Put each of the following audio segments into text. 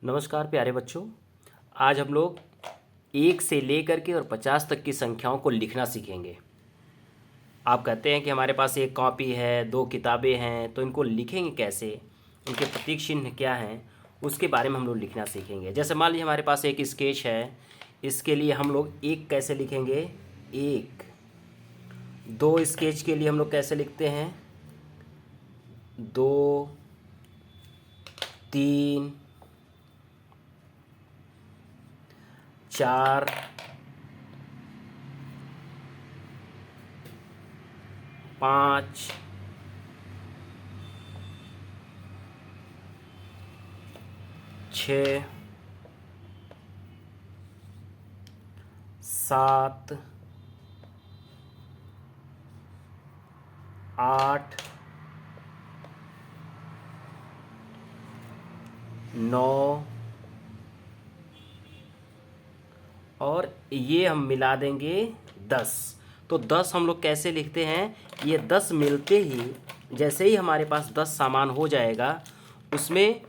नमस्कार प्यारे बच्चों। आज हम लोग 1 से लेकर के और 50 तक की संख्याओं को लिखना सीखेंगे। आप कहते हैं कि हमारे पास एक कॉपी है, 2 किताबें हैं, तो इनको लिखेंगे कैसे, उनके प्रतीक चिन्ह क्या हैं, उसके बारे में हम लोग लिखना सीखेंगे। जैसे मान लीजिए हमारे पास एक स्केच है, इसके लिए हम लोग एक कैसे लिखेंगे, एक। 2 स्केच के लिए हम लोग कैसे लिखते हैं, 2, 3, 4, 5, 6, 7, 8, 9 और ये हम मिला देंगे 10। तो 10 हम लोग कैसे लिखते हैं, ये 10 मिलते ही जैसे ही हमारे पास 10 सामान हो जाएगा, उसमें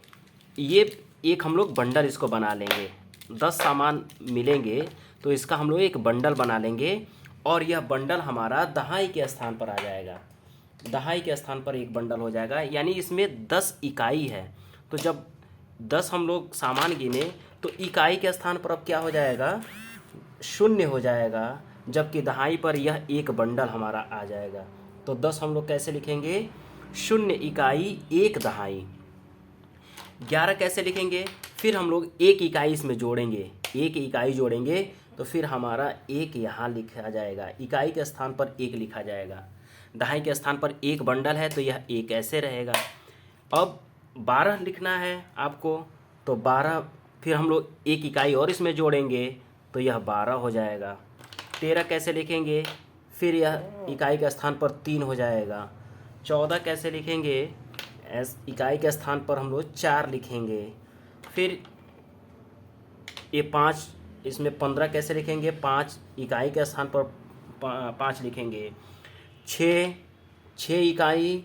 ये एक हम लोग बंडल इसको बना लेंगे। 10 सामान मिलेंगे तो इसका हम लोग एक बंडल बना लेंगे और यह बंडल हमारा दहाई के स्थान पर आ जाएगा। दहाई के स्थान पर एक बंडल हो जाएगा, यानी इसमें 10 इकाई है। तो जब 10 हम लोग सामान गिने तो इकाई के स्थान पर अब क्या हो जाएगा, 0 हो जाएगा, जबकि दहाई पर यह एक बंडल हमारा आ जाएगा। तो 10 हम लोग कैसे लिखेंगे, 0 इकाई 1 दहाई। 11 कैसे लिखेंगे, फिर हम लोग 1 इकाई इसमें जोड़ेंगे, 1 इकाई जोड़ेंगे तो फिर हमारा 1 यहाँ लिखा जाएगा, इकाई के स्थान पर 1 लिखा जाएगा। दहाई के स्थान पर एक बंडल है तो यह 1 ऐसे रहेगा। अब 12 लिखना है आपको, तो 12 फिर हम लोग 1 इकाई और इसमें जोड़ेंगे तो यह 12 हो जाएगा। 13 कैसे लिखेंगे, फिर यह इकाई के स्थान पर 3 हो जाएगा। 14 कैसे लिखेंगे, इकाई के स्थान पर हम लोग 4 लिखेंगे। फिर ये 5, इसमें 15 कैसे लिखेंगे, 5 इकाई के स्थान पर 5 लिखेंगे। 6 इकाई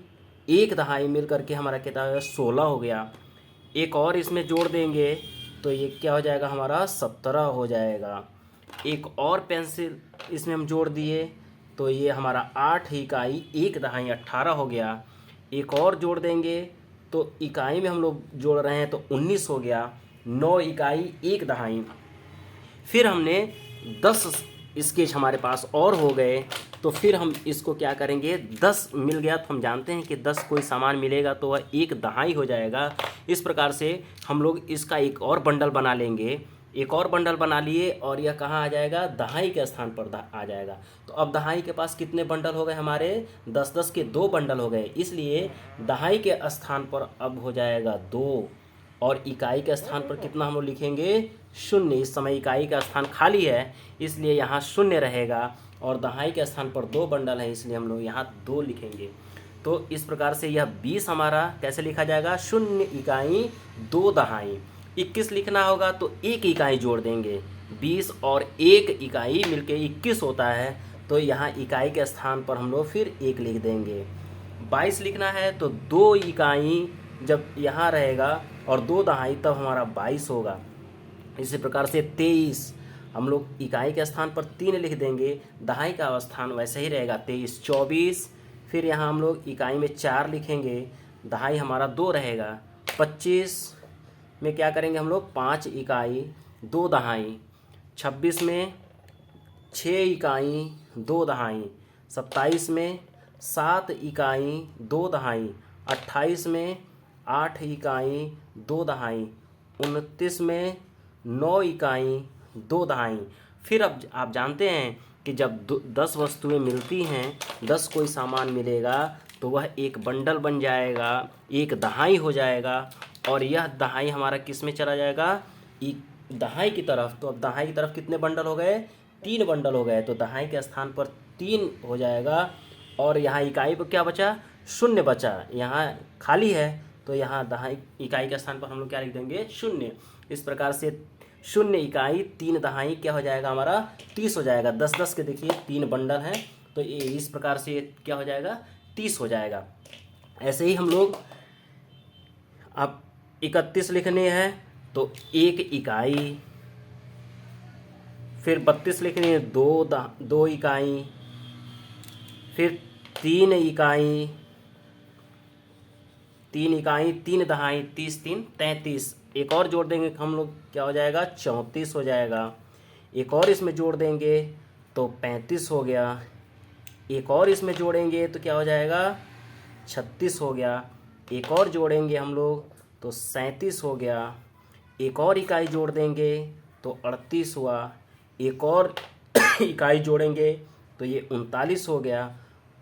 1 दहाई मिल करके हमारा कितना है, 16 हो गया। एक और इसमें जोड़ देंगे तो ये क्या हो जाएगा, हमारा 17 हो जाएगा। एक और पेंसिल इसमें हम जोड़ दिए तो ये हमारा 8 इकाई 1 दहाई 18 हो गया। एक और जोड़ देंगे तो इकाई में हम लोग जोड़ रहे हैं तो 19 हो गया। 9 इकाई 1 दहाई। फिर हमने 10 स्केच हमारे पास और हो गए, तो फिर हम इसको क्या करेंगे, 10 मिल गया तो हम जानते हैं कि 10 कोई सामान मिलेगा तो वह 1 दहाई हो जाएगा। इस प्रकार से हम लोग इसका एक और बंडल बना लेंगे। एक और बंडल बना लिए और यह कहाँ आ जाएगा, दहाई के स्थान पर आ जाएगा। तो अब दहाई के पास कितने बंडल हो गए हमारे, 10-10 के 2 बंडल हो गए, इसलिए दहाई के स्थान पर अब हो जाएगा 2 और इकाई के स्थान पर कितना हम लोग लिखेंगे, 0। इस समय इकाई का स्थान खाली है इसलिए यहाँ 0 रहेगा और दहाई के स्थान पर 2 बंडल है इसलिए हम लोग यहाँ 2 लिखेंगे। तो इस प्रकार से यह 20 हमारा कैसे लिखा जाएगा, 0 इकाई 2 दहाई। 21 लिखना होगा तो 1 इकाई जोड़ देंगे, 20 और 1 इकाई मिलके 21 होता है, तो यहाँ इकाई के स्थान पर हम लोग फिर 1 लिख देंगे। 22 लिखना है तो 2 इकाई जब यहाँ रहेगा और 2 दहाई तब हमारा 22 होगा। इसी प्रकार से 23 हम लोग इकाई के स्थान पर 3 लिख देंगे, दहाई का स्थान वैसे ही रहेगा 23। 24 फिर यहाँ हम लोग इकाई में 4 लिखेंगे, दहाई हमारा 2 रहेगा। 25 में क्या करेंगे हम लोग, 5 इकाई 2 दहाई। 26 में 6 इकाई 2 दहाई। 27 में 7 इकाई 2 दहाई। 28 में 8 इकाई 2 दहाई। 29 में 9 इकाई 2 दहाई। फिर अब आप जानते हैं कि जब 10 वस्तुएं मिलती हैं, 10 कोई सामान मिलेगा तो वह एक बंडल बन जाएगा, एक दहाई हो जाएगा और यह दहाई हमारा किस में चला जाएगा, दहाई की तरफ। तो अब दहाई की तरफ कितने बंडल हो गए, 3 बंडल हो गए, तो दहाई के स्थान पर 3 हो जाएगा और यहाँ इकाई पर क्या बचा, 0 बचा, यहाँ खाली है तो यहाँ दहाई इकाई के स्थान पर हम लोग क्या लिख देंगे, 0। इस प्रकार से 0 इकाई 3 दहाई क्या हो जाएगा हमारा, 30 हो जाएगा। 10-10 के देखिए 3 बंडल हैं तो ये इस प्रकार से क्या हो जाएगा, 30 हो जाएगा। ऐसे ही हम लोग अब 31 लिखने हैं तो 1 इकाई, फिर 32 लिखनी है, 2 इकाई, फिर 3 इकाई, 3 इकाई, 3 दहाई, 30 3 33। एक और जोड़ देंगे हम लोग, क्या हो जाएगा, 34 हो जाएगा। एक और इसमें जोड़ देंगे तो 35 हो गया। एक और इसमें जोड़ेंगे तो क्या हो जाएगा, 36 हो गया। एक और जोड़ेंगे हम लोग तो 37 हो गया। एक और इकाई जोड़ देंगे तो 38 हुआ। एक और इकाई जोड़ेंगे तो ये 39 हो गया।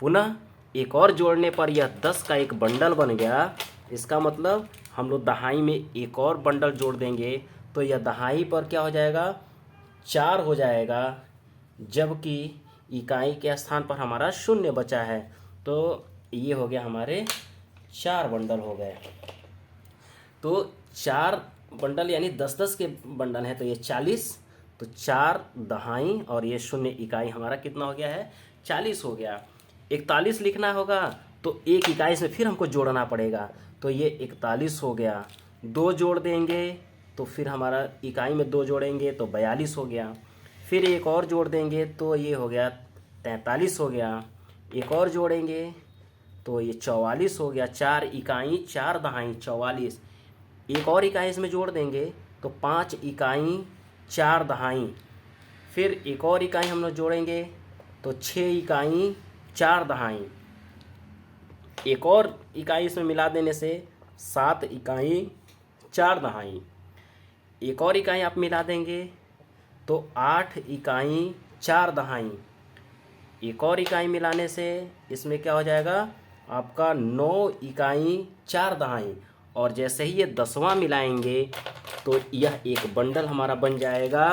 पुनः एक और जोड़ने पर यह 10 का एक बंडल बन गया। इसका मतलब हम लोग दहाई में एक और बंडल जोड़ देंगे तो यह दहाई पर क्या हो जाएगा, 4 हो जाएगा, जबकि इकाई के स्थान पर हमारा 0 बचा है। तो ये हो गया, हमारे 4 बंडल हो गए। तो 4 बंडल यानी 10-10 के बंडल हैं तो ये 40। तो 4 दहाई और ये 0 इकाई, हमारा कितना हो गया है, 40 हो गया। 41 लिखना होगा तो 1 इकाई से फिर हमको जोड़ना पड़ेगा, तो ये 41 हो गया। 2 जोड़ देंगे तो फिर हमारा इकाई में 2 जोड़ेंगे तो 42 हो गया। फिर एक और जोड़ देंगे तो ये हो गया 43 हो गया। एक और जोड़ेंगे तो ये 44 हो गया। 4 इकाई 4 दहाई 44। एक और इकाई इसमें जोड़ देंगे तो 5 इकाई 4 दहाई। फिर एक और इकाई हम लोग जोड़ेंगे तो 6 इकाई 4 दहाई। एक और इकाई इसमें मिला देने से 7 इकाई 4 दहाई। एक और इकाई आप मिला देंगे तो 8 इकाई 4 दहाई। एक और इकाई मिलाने से इसमें क्या हो जाएगा, आपका 9 इकाई 4 दहाई। और जैसे ही ये 10वां मिलाएंगे तो यह एक बंडल हमारा बन जाएगा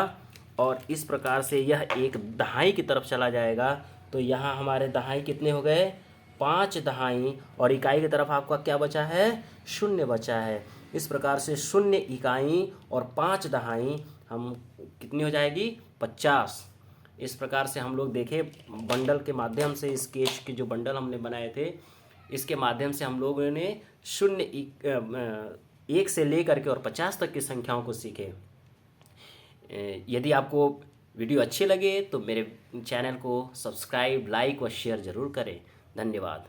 और इस प्रकार से यह एक दहाई की तरफ चला जाएगा। तो यहाँ हमारे दहाई कितने हो गए, 5 दहाई, और इकाई की तरफ आपका क्या बचा है, 0 बचा है। इस प्रकार से 0 इकाई और 5 दहाई हम कितनी हो जाएगी, 50। इस प्रकार से हम लोग देखें बंडल के माध्यम से, स्केच के जो बंडल हमने बनाए थे इसके माध्यम से हम लोगों ने 1 से लेकर के और 50 तक की संख्याओं को सीखे। यदि आपको वीडियो अच्छे लगे तो मेरे चैनल को सब्सक्राइब, लाइक व शेयर ज़रूर करें। धन्यवाद।